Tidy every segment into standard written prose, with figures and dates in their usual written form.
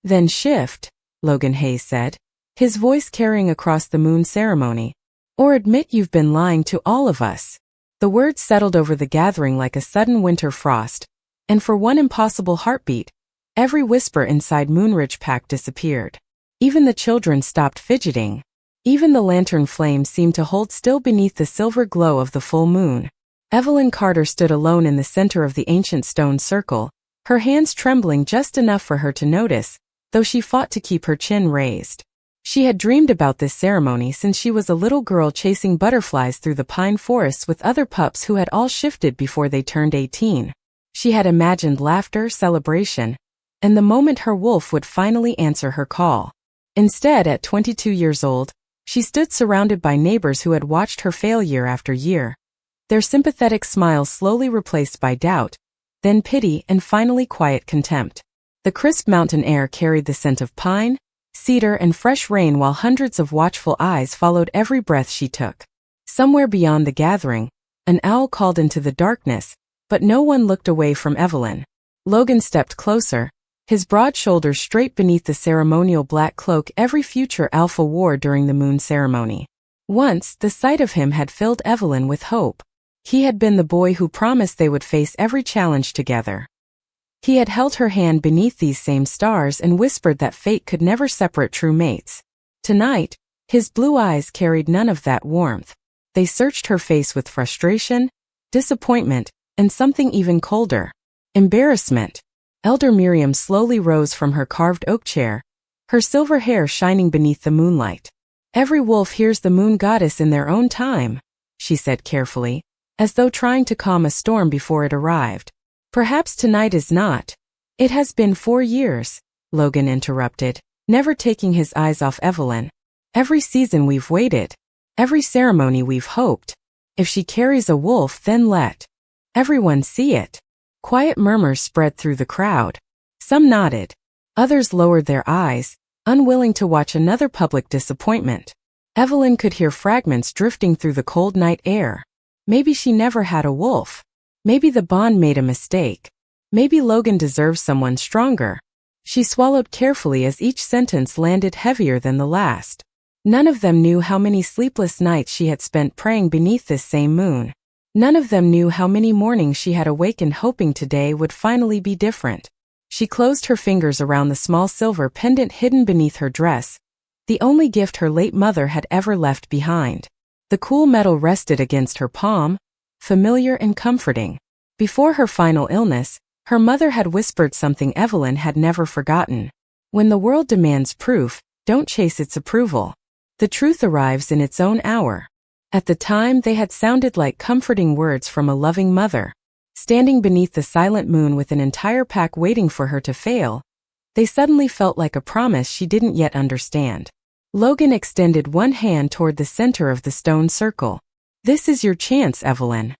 Then shift, Logan Hayes said, his voice carrying across the moon ceremony. Or admit you've been lying to all of us. The words settled over the gathering like a sudden winter frost, and for one impossible heartbeat, every whisper inside Moonridge Pack disappeared. Even the children stopped fidgeting. Even the lantern flame seemed to hold still beneath the silver glow of the full moon. Evelyn Carter stood alone in the center of the ancient stone circle, her hands trembling just enough for her to notice, though she fought to keep her chin raised. She had dreamed about this ceremony since she was a little girl chasing butterflies through the pine forests with other pups who had all shifted before they turned 18. She had imagined laughter, celebration, and the moment her wolf would finally answer her call. Instead, at 22 years old, she stood surrounded by neighbors who had watched her fail year after year. Their sympathetic smiles slowly replaced by doubt, then pity, and finally quiet contempt. The crisp mountain air carried the scent of pine, cedar, and fresh rain while hundreds of watchful eyes followed every breath she took. Somewhere beyond the gathering, an owl called into the darkness, but no one looked away from Evelyn. Logan stepped closer, his broad shoulders straight beneath the ceremonial black cloak every future alpha wore during the moon ceremony. Once, the sight of him had filled Evelyn with hope. He had been the boy who promised they would face every challenge together. He had held her hand beneath these same stars and whispered that fate could never separate true mates. Tonight, his blue eyes carried none of that warmth. They searched her face with frustration, disappointment, and something even colder. Embarrassment. Elder Miriam slowly rose from her carved oak chair, her silver hair shining beneath the moonlight. "Every wolf hears the moon goddess in their own time," she said carefully, as though trying to calm a storm before it arrived. "Perhaps tonight is not." "It has been 4 years," Logan interrupted, never taking his eyes off Evelyn. "Every season we've waited. Every ceremony we've hoped. If she carries a wolf, then let everyone see it." Quiet murmurs spread through the crowd. Some nodded. Others lowered their eyes, unwilling to watch another public disappointment. Evelyn could hear fragments drifting through the cold night air. Maybe she never had a wolf. Maybe the bond made a mistake. Maybe Logan deserves someone stronger. She swallowed carefully as each sentence landed heavier than the last. None of them knew how many sleepless nights she had spent praying beneath this same moon. None of them knew how many mornings she had awakened hoping today would finally be different. She closed her fingers around the small silver pendant hidden beneath her dress, the only gift her late mother had ever left behind. The cool metal rested against her palm, familiar and comforting. Before her final illness, her mother had whispered something Evelyn had never forgotten. "When the world demands proof, don't chase its approval. The truth arrives in its own hour." At the time, they had sounded like comforting words from a loving mother. Standing beneath the silent moon with an entire pack waiting for her to fail, they suddenly felt like a promise she didn't yet understand. Logan extended one hand toward the center of the stone circle. "This is your chance, Evelyn."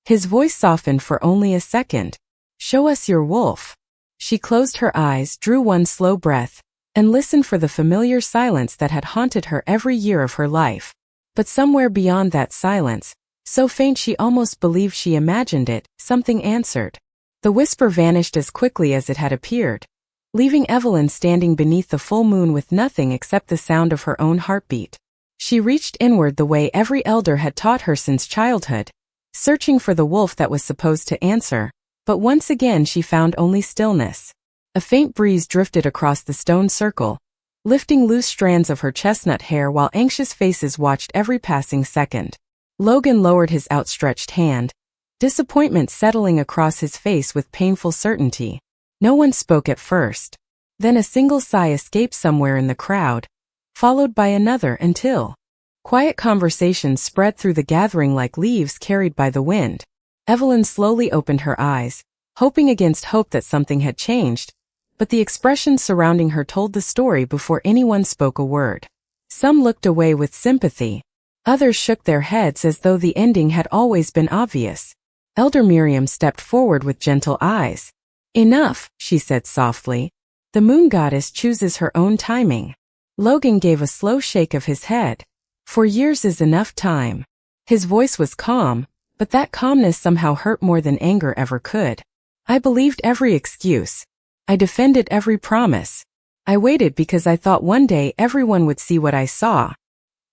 His voice softened for only a second. "Show us your wolf." She closed her eyes, drew one slow breath, and listened for the familiar silence that had haunted her every year of her life. But somewhere beyond that silence, so faint she almost believed she imagined it, something answered. The whisper vanished as quickly as it had appeared, leaving Evelyn standing beneath the full moon with nothing except the sound of her own heartbeat. She reached inward the way every elder had taught her since childhood, searching for the wolf that was supposed to answer, but once again she found only stillness. A faint breeze drifted across the stone circle, lifting loose strands of her chestnut hair while anxious faces watched every passing second. Logan lowered his outstretched hand, disappointment settling across his face with painful certainty. No one spoke at first. Then a single sigh escaped somewhere in the crowd, followed by another until quiet conversations spread through the gathering like leaves carried by the wind. Evelyn slowly opened her eyes, hoping against hope that something had changed, but the expressions surrounding her told the story before anyone spoke a word. Some looked away with sympathy. Others shook their heads as though the ending had always been obvious. Elder Miriam stepped forward with gentle eyes. "Enough," she said softly. "The moon goddess chooses her own timing." Logan gave a slow shake of his head. "4 years is enough time." His voice was calm, but that calmness somehow hurt more than anger ever could. "I believed every excuse. I defended every promise. I waited because I thought one day everyone would see what I saw."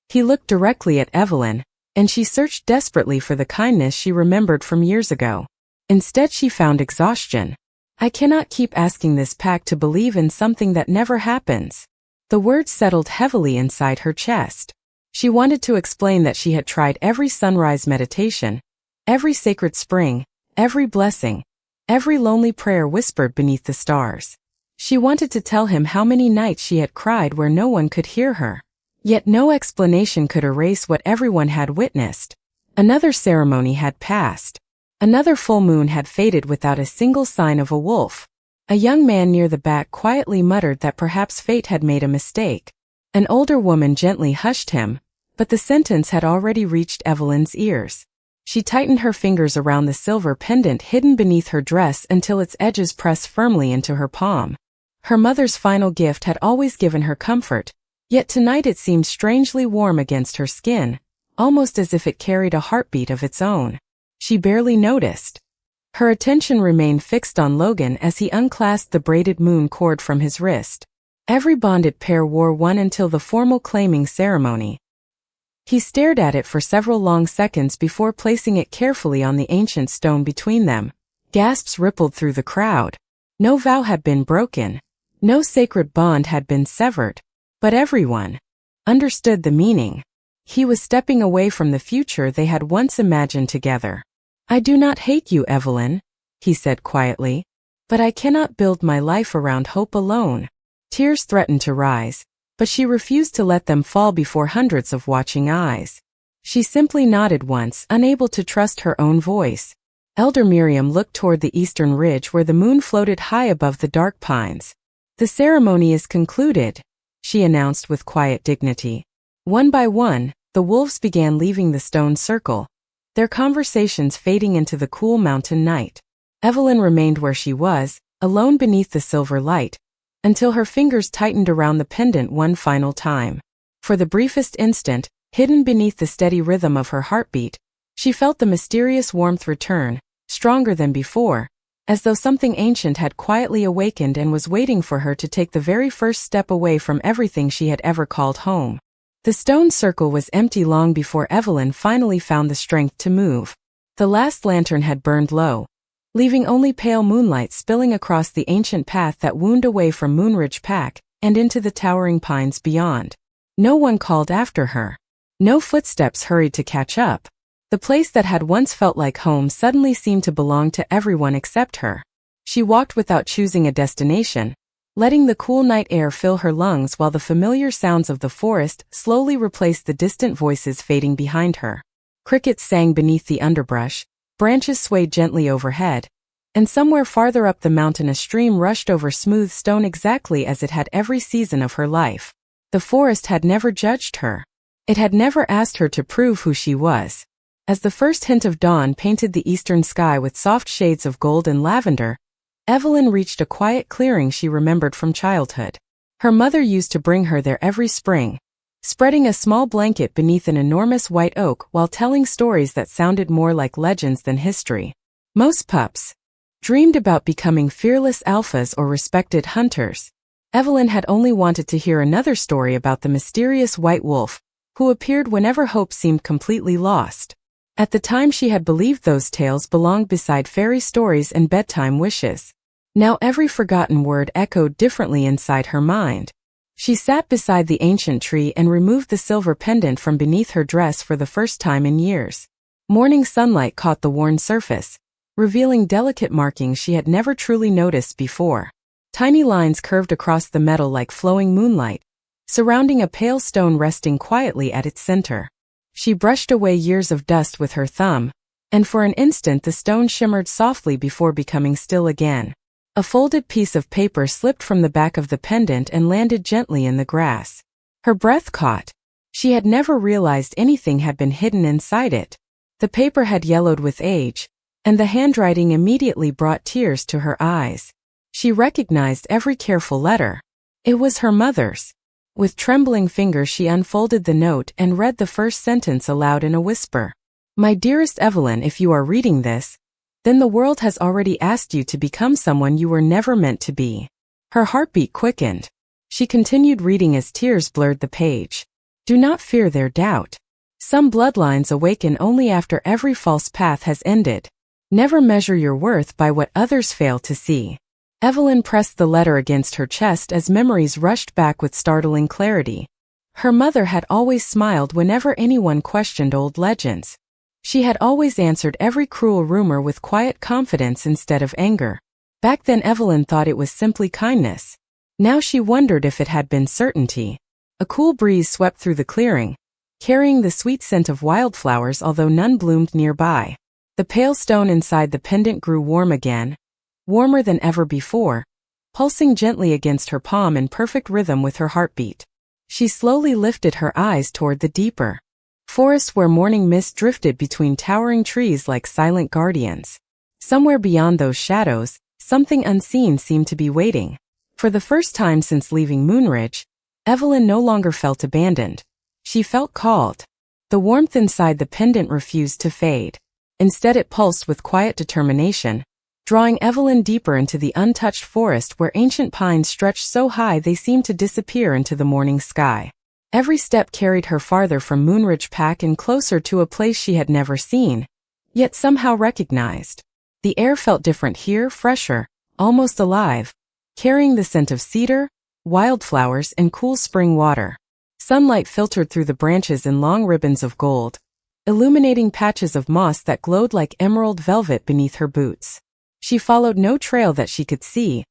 He looked directly at Evelyn, and she searched desperately for the kindness she remembered from years ago. Instead she found exhaustion. "I cannot keep asking this pack to believe in something that never happens." The words settled heavily inside her chest. She wanted to explain that she had tried every sunrise meditation, every sacred spring, every blessing, every lonely prayer whispered beneath the stars. She wanted to tell him how many nights she had cried where no one could hear her. Yet no explanation could erase what everyone had witnessed. Another ceremony had passed. Another full moon had faded without a single sign of a wolf. A young man near the back quietly muttered that perhaps fate had made a mistake. An older woman gently hushed him, but the sentence had already reached Evelyn's ears. She tightened her fingers around the silver pendant hidden beneath her dress until its edges pressed firmly into her palm. Her mother's final gift had always given her comfort, yet tonight it seemed strangely warm against her skin, almost as if it carried a heartbeat of its own. She barely noticed. Her attention remained fixed on Logan as he unclasped the braided moon cord from his wrist. Every bonded pair wore one until the formal claiming ceremony. He stared at it for several long seconds before placing it carefully on the ancient stone between them. Gasps rippled through the crowd. No vow had been broken. No sacred bond had been severed. But everyone understood the meaning. He was stepping away from the future they had once imagined together. "I do not hate you, Evelyn," he said quietly, "but I cannot build my life around hope alone." Tears threatened to rise, but she refused to let them fall before hundreds of watching eyes. She simply nodded once, unable to trust her own voice. Elder Miriam looked toward the eastern ridge where the moon floated high above the dark pines. "The ceremony is concluded," she announced with quiet dignity. One by one, the wolves began leaving the stone circle, their conversations fading into the cool mountain night. Evelyn remained where she was, alone beneath the silver light, until her fingers tightened around the pendant one final time. For the briefest instant, hidden beneath the steady rhythm of her heartbeat, she felt the mysterious warmth return, stronger than before, as though something ancient had quietly awakened and was waiting for her to take the very first step away from everything she had ever called home. The stone circle was empty long before Evelyn finally found the strength to move. The last lantern had burned low, leaving only pale moonlight spilling across the ancient path that wound away from Moonridge Pack and into the towering pines beyond. No one called after her. No footsteps hurried to catch up. The place that had once felt like home suddenly seemed to belong to everyone except her. She walked without choosing a destination, letting the cool night air fill her lungs while the familiar sounds of the forest slowly replaced the distant voices fading behind her. Crickets sang beneath the underbrush, branches swayed gently overhead, and somewhere farther up the mountain a stream rushed over smooth stone exactly as it had every season of her life. The forest had never judged her. It had never asked her to prove who she was. As the first hint of dawn painted the eastern sky with soft shades of gold and lavender, Evelyn reached a quiet clearing she remembered from childhood. Her mother used to bring her there every spring, spreading a small blanket beneath an enormous white oak while telling stories that sounded more like legends than history. Most pups dreamed about becoming fearless alphas or respected hunters. Evelyn had only wanted to hear another story about the mysterious white wolf, who appeared whenever hope seemed completely lost. At the time she had believed those tales belonged beside fairy stories and bedtime wishes. Now every forgotten word echoed differently inside her mind. She sat beside the ancient tree and removed the silver pendant from beneath her dress for the first time in years. Morning sunlight caught the worn surface, revealing delicate markings she had never truly noticed before. Tiny lines curved across the metal like flowing moonlight, surrounding a pale stone resting quietly at its center. She brushed away years of dust with her thumb, and for an instant the stone shimmered softly before becoming still again. A folded piece of paper slipped from the back of the pendant and landed gently in the grass. Her breath caught. She had never realized anything had been hidden inside it. The paper had yellowed with age, and the handwriting immediately brought tears to her eyes. She recognized every careful letter. It was her mother's. With trembling fingers she unfolded the note and read the first sentence aloud in a whisper. "My dearest Evelyn, if you are reading this, then the world has already asked you to become someone you were never meant to be." Her heartbeat quickened. She continued reading as tears blurred the page. Do not fear their doubt. Some bloodlines awaken only after every false path has ended. Never measure your worth by what others fail to see. Evelyn pressed the letter against her chest as memories rushed back with startling clarity. Her mother had always smiled whenever anyone questioned old legends. She had always answered every cruel rumor with quiet confidence instead of anger. Back then Evelyn thought it was simply kindness. Now she wondered if it had been certainty. A cool breeze swept through the clearing, carrying the sweet scent of wildflowers although none bloomed nearby. The pale stone inside the pendant grew warm again, warmer than ever before, pulsing gently against her palm in perfect rhythm with her heartbeat. She slowly lifted her eyes toward the deeper forest where morning mist drifted between towering trees like silent guardians. Somewhere beyond those shadows, something unseen seemed to be waiting. For the first time since leaving Moonridge, Evelyn no longer felt abandoned. She felt called. The warmth inside the pendant refused to fade. Instead it pulsed with quiet determination, drawing Evelyn deeper into the untouched forest where ancient pines stretched so high they seemed to disappear into the morning sky. Every step carried her farther from Moonridge Pack and closer to a place she had never seen, yet somehow recognized. The air felt different here, fresher, almost alive, carrying the scent of cedar, wildflowers, and cool spring water. Sunlight filtered through the branches in long ribbons of gold, illuminating patches of moss that glowed like emerald velvet beneath her boots. She followed no trail that she could see,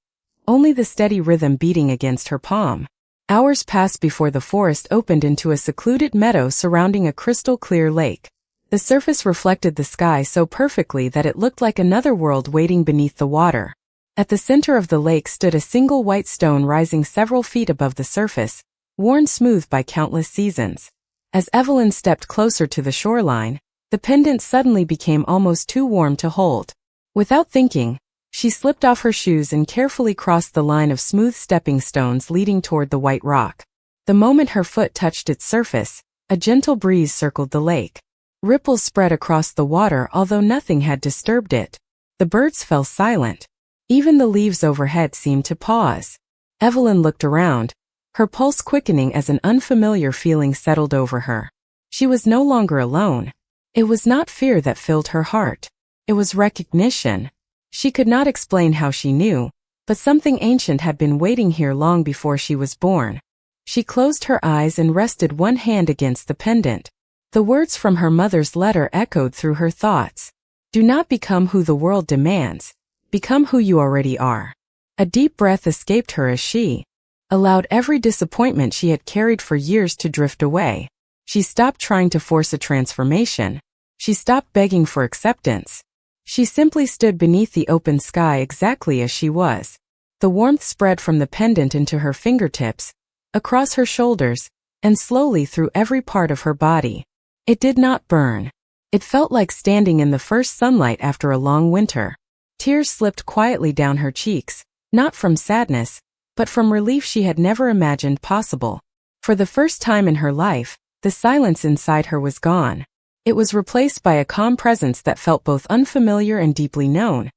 only the steady rhythm beating against her palm. Hours passed before the forest opened into a secluded meadow surrounding a crystal-clear lake. The surface reflected the sky so perfectly that it looked like another world waiting beneath the water. At the center of the lake stood a single white stone rising several feet above the surface, worn smooth by countless seasons. As Evelyn stepped closer to the shoreline, the pendant suddenly became almost too warm to hold. Without thinking, she slipped off her shoes and carefully crossed the line of smooth stepping stones leading toward the white rock. The moment her foot touched its surface, a gentle breeze circled the lake. Ripples spread across the water although nothing had disturbed it. The birds fell silent. Even the leaves overhead seemed to pause. Evelyn looked around, her pulse quickening as an unfamiliar feeling settled over her. She was no longer alone. It was not fear that filled her heart. It was recognition. She could not explain how she knew, but something ancient had been waiting here long before she was born. She closed her eyes and rested one hand against the pendant. The words from her mother's letter echoed through her thoughts. Do not become who the world demands. Become who you already are. A deep breath escaped her as she allowed every disappointment she had carried for years to drift away. She stopped trying to force a transformation. She stopped begging for acceptance. She simply stood beneath the open sky exactly as she was. The warmth spread from the pendant into her fingertips, across her shoulders, and slowly through every part of her body. It did not burn. It felt like standing in the first sunlight after a long winter. Tears slipped quietly down her cheeks, not from sadness, but from relief she had never imagined possible. For the first time in her life, the silence inside her was gone. It was replaced by a calm presence that felt both unfamiliar and deeply known,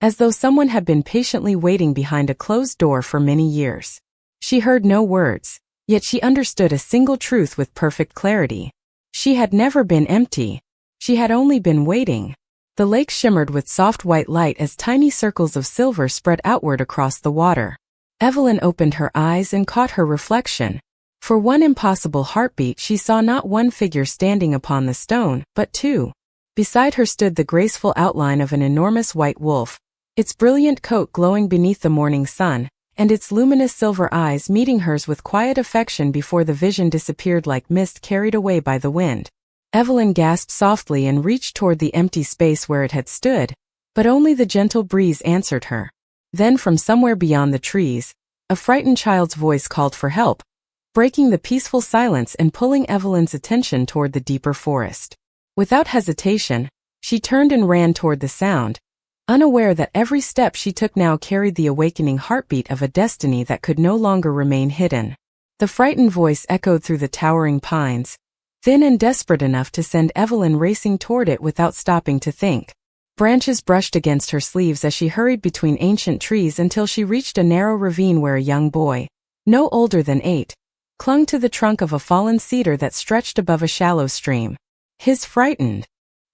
as though someone had been patiently waiting behind a closed door for many years. She heard no words, yet she understood a single truth with perfect clarity. She had never been empty. She had only been waiting. The lake shimmered with soft white light as tiny circles of silver spread outward across the water. Evelyn opened her eyes and caught her reflection. For one impossible heartbeat she saw not one figure standing upon the stone, but two. Beside her stood the graceful outline of an enormous white wolf, its brilliant coat glowing beneath the morning sun, and its luminous silver eyes meeting hers with quiet affection before the vision disappeared like mist carried away by the wind. Evelyn gasped softly and reached toward the empty space where it had stood, but only the gentle breeze answered her. Then from somewhere beyond the trees, a frightened child's voice called for help, breaking the peaceful silence and pulling Evelyn's attention toward the deeper forest. Without hesitation, she turned and ran toward the sound, unaware that every step she took now carried the awakening heartbeat of a destiny that could no longer remain hidden. The frightened voice echoed through the towering pines, thin and desperate enough to send Evelyn racing toward it without stopping to think. Branches brushed against her sleeves as she hurried between ancient trees until she reached a narrow ravine where a young boy, no older than 8, clung to the trunk of a fallen cedar that stretched above a shallow stream. His frightened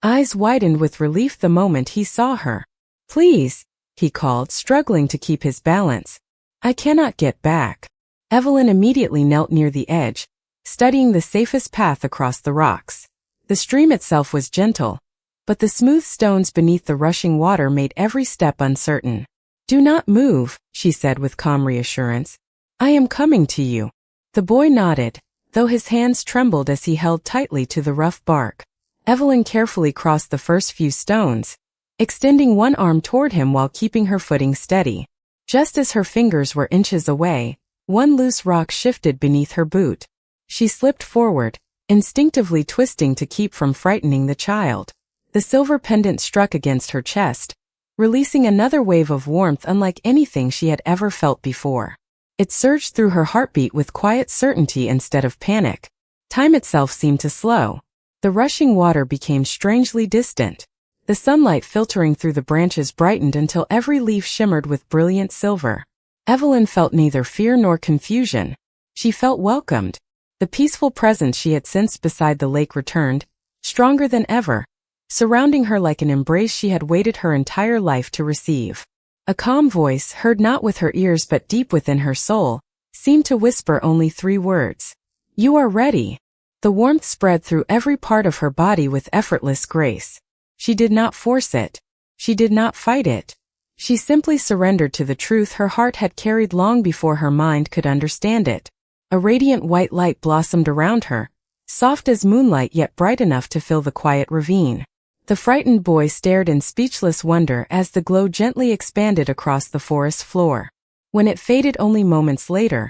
eyes widened with relief the moment he saw her. "Please," he called, struggling to keep his balance. "I cannot get back." Evelyn immediately knelt near the edge, studying the safest path across the rocks. The stream itself was gentle, but the smooth stones beneath the rushing water made every step uncertain. "Do not move," she said with calm reassurance. "I am coming to you." The boy nodded, though his hands trembled as he held tightly to the rough bark. Evelyn carefully crossed the first few stones, extending one arm toward him while keeping her footing steady. Just as her fingers were inches away, one loose rock shifted beneath her boot. She slipped forward, instinctively twisting to keep from frightening the child. The silver pendant struck against her chest, releasing another wave of warmth unlike anything she had ever felt before. It surged through her heartbeat with quiet certainty instead of panic. Time itself seemed to slow. The rushing water became strangely distant. The sunlight filtering through the branches brightened until every leaf shimmered with brilliant silver. Evelyn felt neither fear nor confusion. She felt welcomed. The peaceful presence she had sensed beside the lake returned, stronger than ever, surrounding her like an embrace she had waited her entire life to receive. A calm voice, heard not with her ears but deep within her soul, seemed to whisper only 3 words. "You are ready." The warmth spread through every part of her body with effortless grace. She did not force it. She did not fight it. She simply surrendered to the truth her heart had carried long before her mind could understand it. A radiant white light blossomed around her, soft as moonlight yet bright enough to fill the quiet ravine. The frightened boy stared in speechless wonder as the glow gently expanded across the forest floor. When it faded only moments later,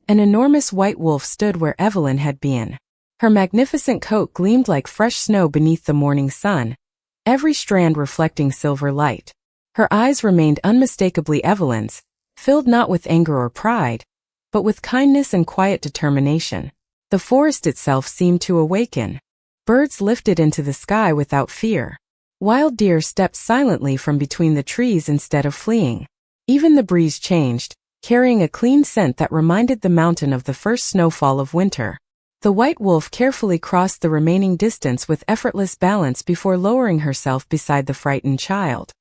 an enormous white wolf stood where Evelyn had been. Her magnificent coat gleamed like fresh snow beneath the morning sun, every strand reflecting silver light. Her eyes remained unmistakably Evelyn's, filled not with anger or pride, but with kindness and quiet determination. The forest itself seemed to awaken. Birds lifted into the sky without fear. Wild deer stepped silently from between the trees instead of fleeing. Even the breeze changed, carrying a clean scent that reminded the mountain of the first snowfall of winter. The white wolf carefully crossed the remaining distance with effortless balance before lowering herself beside the frightened child.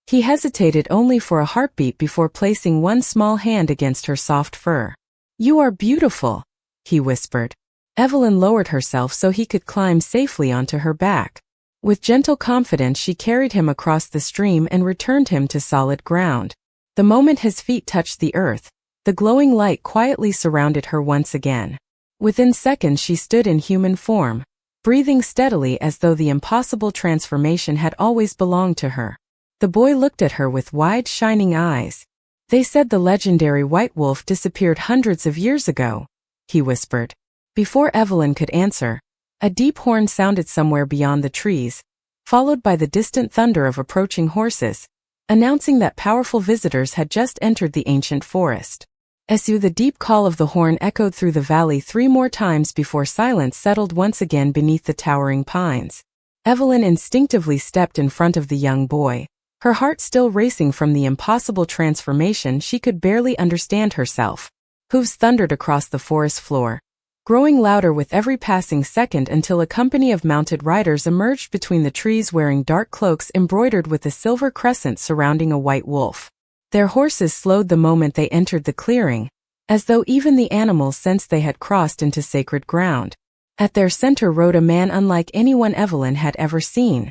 He hesitated only for a heartbeat before placing one small hand against her soft fur. "You are beautiful," he whispered. Evelyn lowered herself so he could climb safely onto her back. With gentle confidence she carried him across the stream and returned him to solid ground. The moment his feet touched the earth, the glowing light quietly surrounded her once again. Within seconds she stood in human form, breathing steadily as though the impossible transformation had always belonged to her. The boy looked at her with wide, shining eyes. "They said the legendary white wolf disappeared hundreds of years ago," he whispered. Before Evelyn could answer, a deep horn sounded somewhere beyond the trees, followed by the distant thunder of approaching horses, announcing that powerful visitors had just entered the ancient forest. The deep call of the horn echoed through the valley 3 more times before silence settled once again beneath the towering pines. Evelyn instinctively stepped in front of the young boy, her heart still racing from the impossible transformation she could barely understand herself. Hooves thundered across the forest floor, growing louder with every passing second until a company of mounted riders emerged between the trees wearing dark cloaks embroidered with a silver crescent surrounding a white wolf. Their horses slowed the moment they entered the clearing, as though even the animals sensed they had crossed into sacred ground. At their center rode a man unlike anyone Evelyn had ever seen.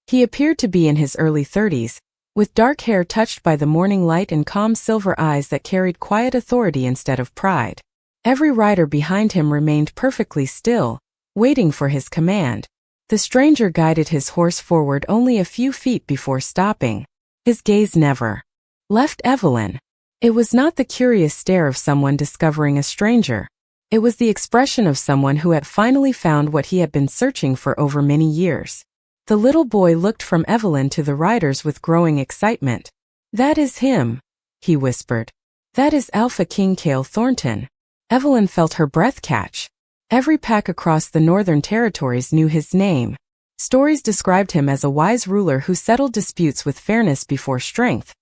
He appeared to be in his early 30s, with dark hair touched by the morning light and calm silver eyes that carried quiet authority instead of pride. Every rider behind him remained perfectly still, waiting for his command. The stranger guided his horse forward only a few feet before stopping. His gaze never left Evelyn. It was not the curious stare of someone discovering a stranger. It was the expression of someone who had finally found what he had been searching for over many years. The little boy looked from Evelyn to the riders with growing excitement. "That is him," he whispered. "That is Alpha King Cale Thornton." Evelyn felt her breath catch. Every pack across the northern territories knew his name. Stories described him as a wise ruler who settled disputes with fairness before strength,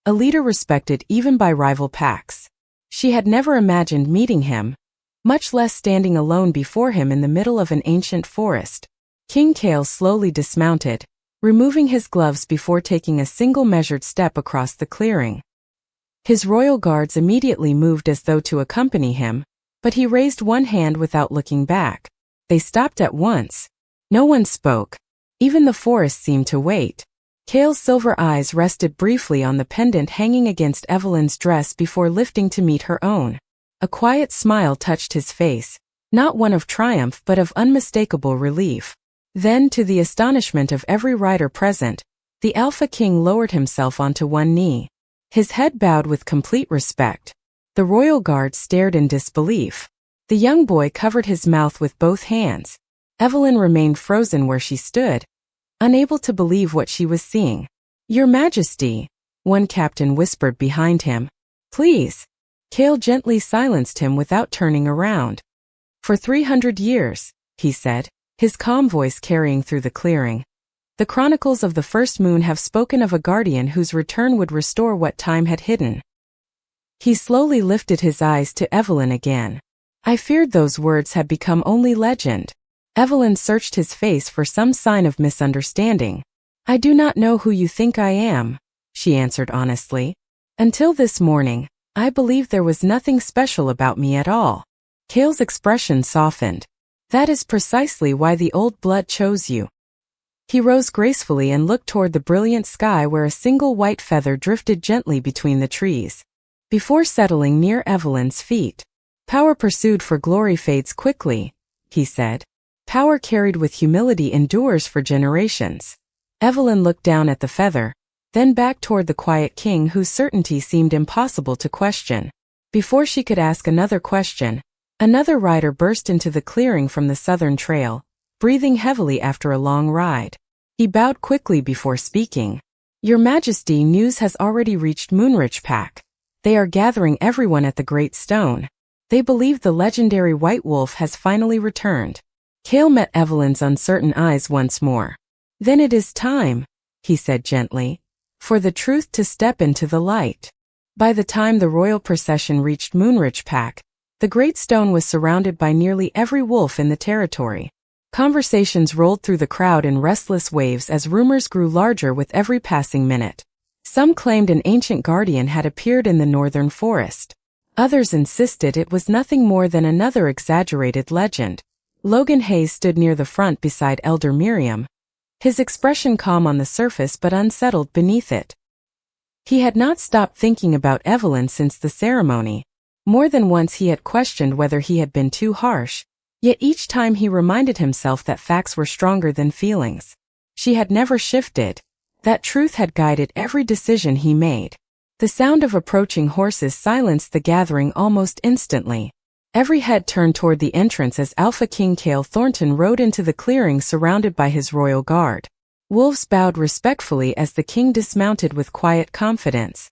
a leader respected even by rival packs. She had never imagined meeting him, much less standing alone before him in the middle of an ancient forest. King Kale slowly dismounted, removing his gloves before taking a single measured step across the clearing. His royal guards immediately moved as though to accompany him, but he raised one hand without looking back. They stopped at once. No one spoke. Even the forest seemed to wait. Kale's silver eyes rested briefly on the pendant hanging against Evelyn's dress before lifting to meet her own. A quiet smile touched his face, not one of triumph but of unmistakable relief. Then, to the astonishment of every rider present, the Alpha King lowered himself onto one knee. His head bowed with complete respect. The royal guard stared in disbelief. The young boy covered his mouth with both hands. Evelyn remained frozen where she stood, unable to believe what she was seeing. "Your Majesty," one captain whispered behind him. "Please." Kale gently silenced him without turning around. "For 300 years, he said, his calm voice carrying through the clearing. "The chronicles of the first moon have spoken of a guardian whose return would restore what time had hidden." He slowly lifted his eyes to Evelyn again. "I feared those words had become only legend." Evelyn searched his face for some sign of misunderstanding. "I do not know who you think I am," she answered honestly. "Until this morning, I believed there was nothing special about me at all." Kale's expression softened. "That is precisely why the old blood chose you." He rose gracefully and looked toward the brilliant sky where a single white feather drifted gently between the trees, before settling near Evelyn's feet. "Power pursued for glory fades quickly," he said. "Power carried with humility endures for generations." Evelyn looked down at the feather, then back toward the quiet king whose certainty seemed impossible to question. Before she could ask another question, another rider burst into the clearing from the southern trail, breathing heavily after a long ride. He bowed quickly before speaking. "Your Majesty, news has already reached Moonrich Pack. They are gathering everyone at the Great Stone. They believe the legendary White Wolf has finally returned." Kale met Evelyn's uncertain eyes once more. "Then it is time," he said gently, "for the truth to step into the light." By the time the royal procession reached Moonrich Pack, the Great Stone was surrounded by nearly every wolf in the territory. Conversations rolled through the crowd in restless waves as rumors grew larger with every passing minute. Some claimed an ancient guardian had appeared in the northern forest. Others insisted it was nothing more than another exaggerated legend. Logan Hayes stood near the front beside Elder Miriam, his expression calm on the surface but unsettled beneath it. He had not stopped thinking about Evelyn since the ceremony. More than once he had questioned whether he had been too harsh, yet each time he reminded himself that facts were stronger than feelings. She had never shifted. That truth had guided every decision he made. The sound of approaching horses silenced the gathering almost instantly. Every head turned toward the entrance as Alpha King Kale Thornton rode into the clearing surrounded by his royal guard. Wolves bowed respectfully as the king dismounted with quiet confidence.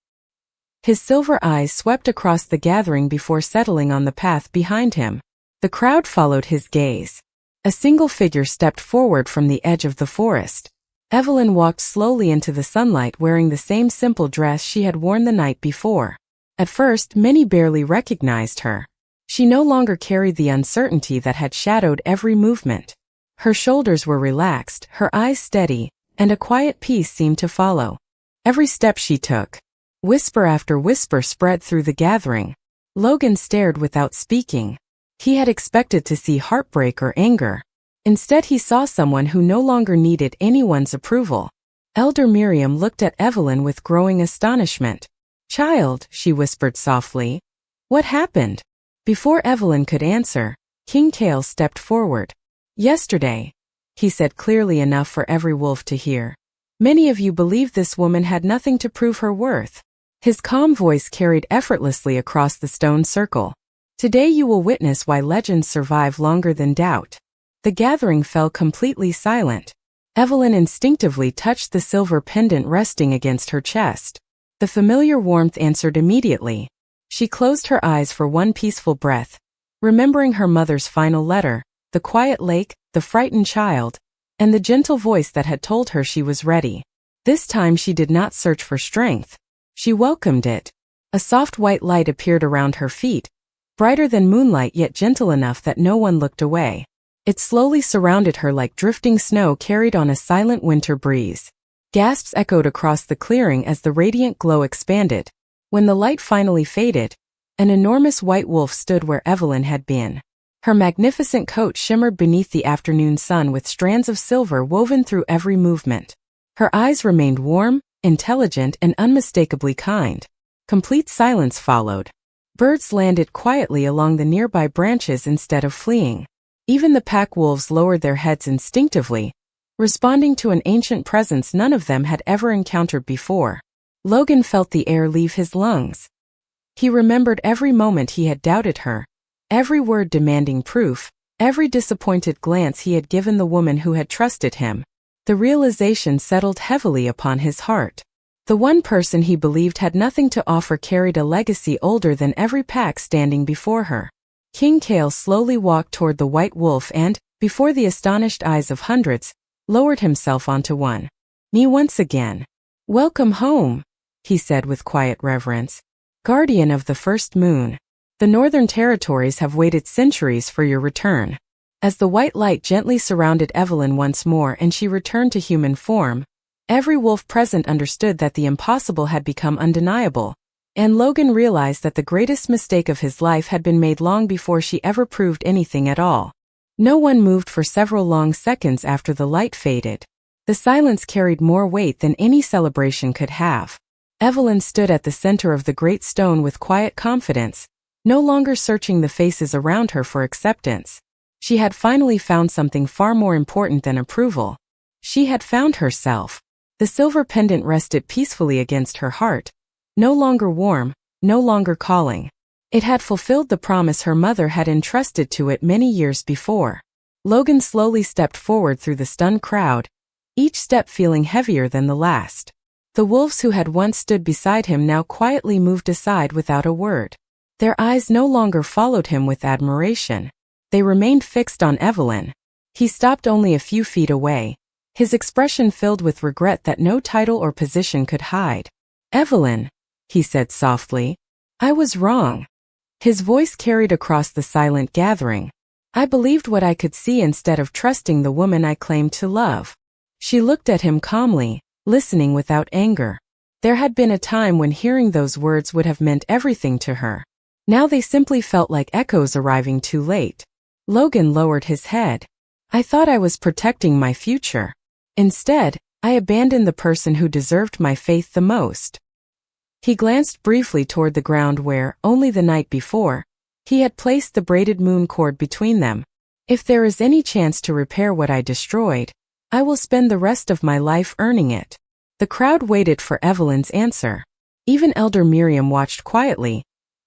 His silver eyes swept across the gathering before settling on the path behind him. The crowd followed his gaze. A single figure stepped forward from the edge of the forest. Evelyn walked slowly into the sunlight wearing the same simple dress she had worn the night before. At first, many barely recognized her. She no longer carried the uncertainty that had shadowed every movement. Her shoulders were relaxed, her eyes steady, and a quiet peace seemed to follow every step she took. Whisper after whisper spread through the gathering. Logan stared without speaking. He had expected to see heartbreak or anger. Instead he saw someone who no longer needed anyone's approval. Elder Miriam looked at Evelyn with growing astonishment. "Child," she whispered softly. "What happened?" Before Evelyn could answer, King Kale stepped forward. "Yesterday," he said clearly enough for every wolf to hear, "many of you believed this woman had nothing to prove her worth." His calm voice carried effortlessly across the stone circle. "Today you will witness why legends survive longer than doubt." The gathering fell completely silent. Evelyn instinctively touched the silver pendant resting against her chest. The familiar warmth answered immediately. She closed her eyes for one peaceful breath, remembering her mother's final letter, the quiet lake, the frightened child, and the gentle voice that had told her she was ready. This time she did not search for strength. She welcomed it. A soft white light appeared around her feet, brighter than moonlight yet gentle enough that no one looked away. It slowly surrounded her like drifting snow carried on a silent winter breeze. Gasps echoed across the clearing as the radiant glow expanded. When the light finally faded, an enormous white wolf stood where Evelyn had been. Her magnificent coat shimmered beneath the afternoon sun with strands of silver woven through every movement. Her eyes remained warm, intelligent, and unmistakably kind. Complete silence followed. Birds landed quietly along the nearby branches instead of fleeing. Even the pack wolves lowered their heads instinctively, responding to an ancient presence none of them had ever encountered before. Logan felt the air leave his lungs. He remembered every moment he had doubted her, every word demanding proof, every disappointed glance he had given the woman who had trusted him. The realization settled heavily upon his heart. The one person he believed had nothing to offer carried a legacy older than every pack standing before her. King Kale slowly walked toward the white wolf and, before the astonished eyes of hundreds, lowered himself onto one knee once again. "Welcome home," he said with quiet reverence. "Guardian of the first moon. The Northern Territories have waited centuries for your return." As the white light gently surrounded Evelyn once more and she returned to human form, every wolf present understood that the impossible had become undeniable, and Logan realized that the greatest mistake of his life had been made long before she ever proved anything at all. No one moved for several long seconds after the light faded. The silence carried more weight than any celebration could have. Evelyn stood at the center of the great stone with quiet confidence, no longer searching the faces around her for acceptance. She had finally found something far more important than approval. She had found herself. The silver pendant rested peacefully against her heart, no longer warm, no longer calling. It had fulfilled the promise her mother had entrusted to it many years before. Logan slowly stepped forward through the stunned crowd, each step feeling heavier than the last. The wolves who had once stood beside him now quietly moved aside without a word. Their eyes no longer followed him with admiration. They remained fixed on Evelyn. He stopped only a few feet away, his expression filled with regret that no title or position could hide. "Evelyn," he said softly, "I was wrong." His voice carried across the silent gathering. "I believed what I could see instead of trusting the woman I claimed to love." She looked at him calmly, listening without anger. There had been a time when hearing those words would have meant everything to her. Now they simply felt like echoes arriving too late. Logan lowered his head. "I thought I was protecting my future. Instead, I abandoned the person who deserved my faith the most." He glanced briefly toward the ground where, only the night before, he had placed the braided moon cord between them. "If there is any chance to repair what I destroyed, I will spend the rest of my life earning it." The crowd waited for Evelyn's answer. Even Elder Miriam watched quietly,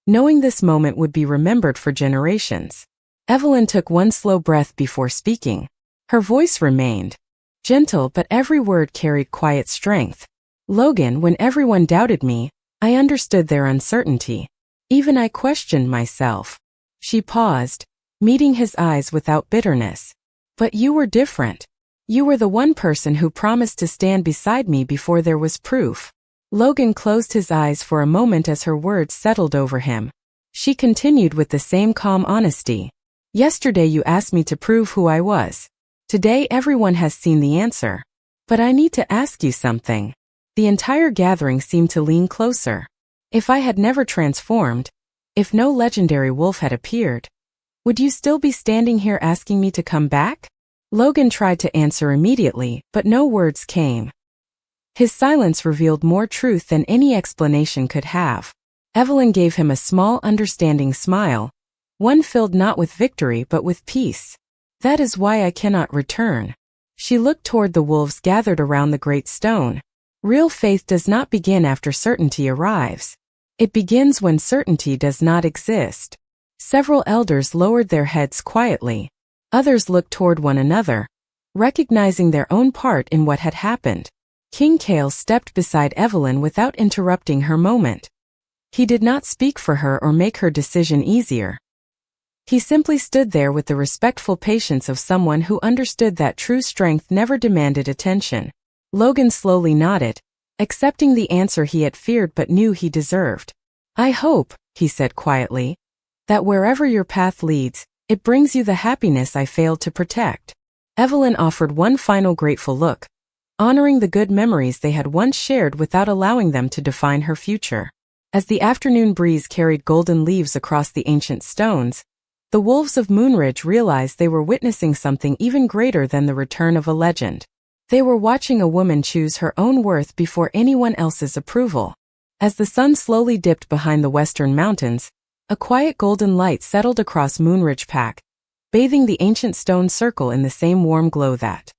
knowing this moment would be remembered for generations. Evelyn took one slow breath before speaking. Her voice remained gentle, but every word carried quiet strength. "Logan, when everyone doubted me, I understood their uncertainty. Even I questioned myself." She paused, meeting his eyes without bitterness. "But you were different. You were the one person who promised to stand beside me before there was proof." Logan closed his eyes for a moment as her words settled over him. She continued with the same calm honesty. "Yesterday you asked me to prove who I was. Today everyone has seen the answer. But I need to ask you something." The entire gathering seemed to lean closer. "If I had never transformed, if no legendary wolf had appeared, would you still be standing here asking me to come back?" Logan tried to answer immediately, but no words came. His silence revealed more truth than any explanation could have. Evelyn gave him a small, understanding smile, one filled not with victory but with peace. "That is why I cannot return." She looked toward the wolves gathered around the great stone. "Real faith does not begin after certainty arrives. It begins when certainty does not exist." Several elders lowered their heads quietly. Others looked toward one another, recognizing their own part in what had happened. King Kale stepped beside Evelyn without interrupting her moment. He did not speak for her or make her decision easier. He simply stood there with the respectful patience of someone who understood that true strength never demanded attention. Logan slowly nodded, accepting the answer he had feared but knew he deserved. I hope, he said quietly, that wherever your path leads, it brings you the happiness I failed to protect. Evelyn offered one final grateful look, honoring the good memories they had once shared without allowing them to define her future. As the afternoon breeze carried golden leaves across the ancient stones, the wolves of Moonridge realized they were witnessing something even greater than the return of a legend. They were watching a woman choose her own worth before anyone else's approval. As the sun slowly dipped behind the western mountains, a quiet golden light settled across Moonridge Pack, bathing the ancient stone circle in the same warm glow that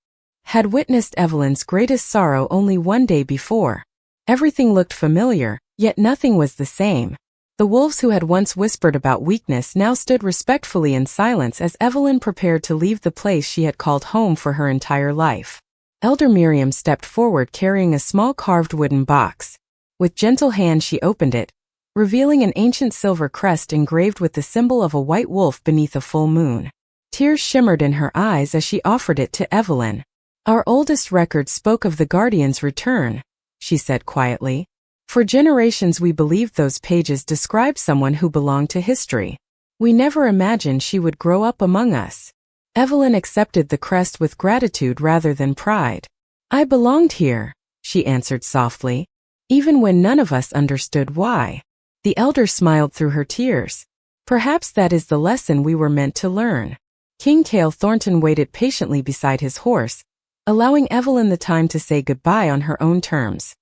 had witnessed Evelyn's greatest sorrow only one day before. Everything looked familiar, yet nothing was the same. The wolves who had once whispered about weakness now stood respectfully in silence as Evelyn prepared to leave the place she had called home for her entire life. Elder Miriam stepped forward carrying a small carved wooden box. With gentle hand she opened it, revealing an ancient silver crest engraved with the symbol of a white wolf beneath a full moon. Tears shimmered in her eyes as she offered it to Evelyn. Our oldest records spoke of the Guardian's return, she said quietly. For generations we believed those pages described someone who belonged to history. We never imagined she would grow up among us. Evelyn accepted the crest with gratitude rather than pride. I belonged here, she answered softly, even when none of us understood why. The elder smiled through her tears. Perhaps that is the lesson we were meant to learn. King Cale Thornton waited patiently beside his horse, allowing Evelyn the time to say goodbye on her own terms.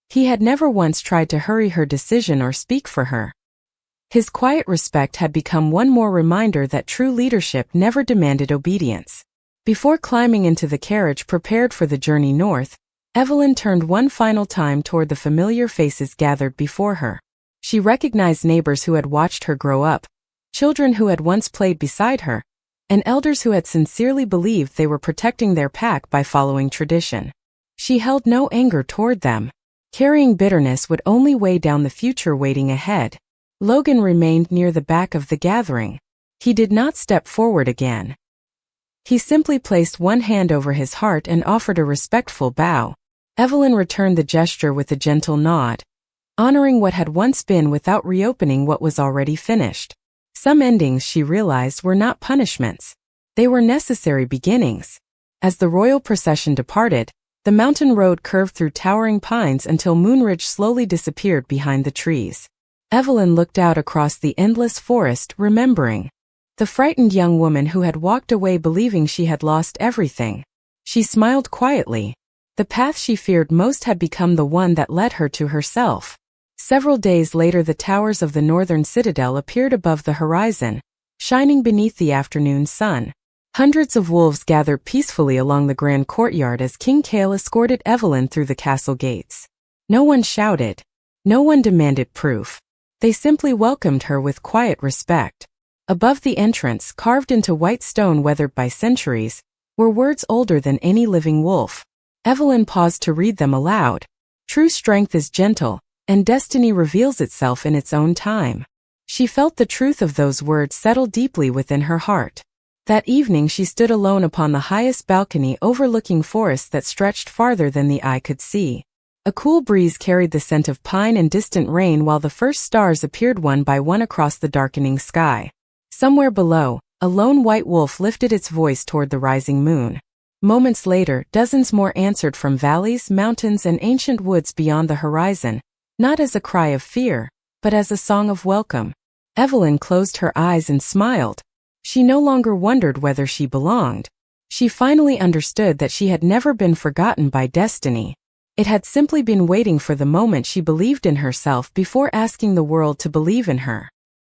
He had never once tried to hurry her decision or speak for her. His quiet respect had become one more reminder that true leadership never demanded obedience. Before climbing into the carriage prepared for the journey north, Evelyn turned one final time toward the familiar faces gathered before her. She recognized neighbors who had watched her grow up, children who had once played beside her, and elders who had sincerely believed they were protecting their pack by following tradition. She held no anger toward them. Carrying bitterness would only weigh down the future waiting ahead. Logan remained near the back of the gathering. He did not step forward again. He simply placed one hand over his heart and offered a respectful bow. Evelyn returned the gesture with a gentle nod, honoring what had once been without reopening what was already finished. Some endings, she realized, were not punishments. They were necessary beginnings. As the royal procession departed, the mountain road curved through towering pines until Moonridge slowly disappeared behind the trees. Evelyn looked out across the endless forest, remembering the frightened young woman who had walked away believing she had lost everything. She smiled quietly. The path she feared most had become the one that led her to herself. Several days later, the towers of the northern citadel appeared above the horizon, shining beneath the afternoon sun. Hundreds of wolves gathered peacefully along the grand courtyard as King Cale escorted Evelyn through the castle gates. No one shouted. No one demanded proof. They simply welcomed her with quiet respect. Above the entrance, carved into white stone weathered by centuries, were words older than any living wolf. Evelyn paused to read them aloud. True strength is gentle, and destiny reveals itself in its own time. She felt the truth of those words settle deeply within her heart. That evening she stood alone upon the highest balcony overlooking forests that stretched farther than the eye could see. A cool breeze carried the scent of pine and distant rain while the first stars appeared one by one across the darkening sky. Somewhere below, a lone white wolf lifted its voice toward the rising moon. Moments later, dozens more answered from valleys, mountains, and ancient woods beyond the horizon, not as a cry of fear, but as a song of welcome. Evelyn closed her eyes and smiled. She no longer wondered whether she belonged. She finally understood that she had never been forgotten by destiny. It had simply been waiting for the moment she believed in herself before asking the world to believe in her.